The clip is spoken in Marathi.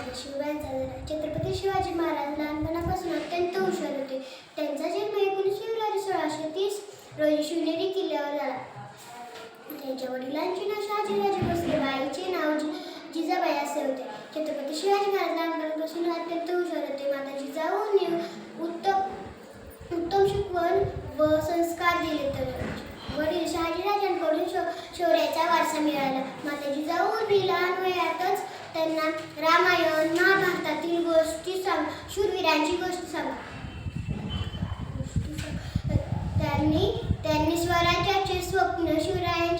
छत्रपती शिवाजी महाराज लहानपणापासून अत्यंत हुशार होते. त्यांचा जन्म 19 फेब्रुवारी 1630 रोजी शिवनेरी किल्ल्यावर झाला. त्यांच्या वडिलांचे नाव शहाजीराजे भोसले व आईचे नाव जिजाबाई असे होते. छत्रपती शिवाजी महाराज लहानपणापासून अत्यंत हुशार होते. माता जिजाऊंनी उत्तम शिकवण व संस्कार दिले. तर वडील शहाजीराजांकडून शौर्याचा वारसा मिळाला. माता जिजाऊंनी लहान वयातच त्यांना रामायण महाभारतातील शूरवीरांची गोष्टी त्यांनी स्वराज्याचे स्वप्न शिवरायांच्या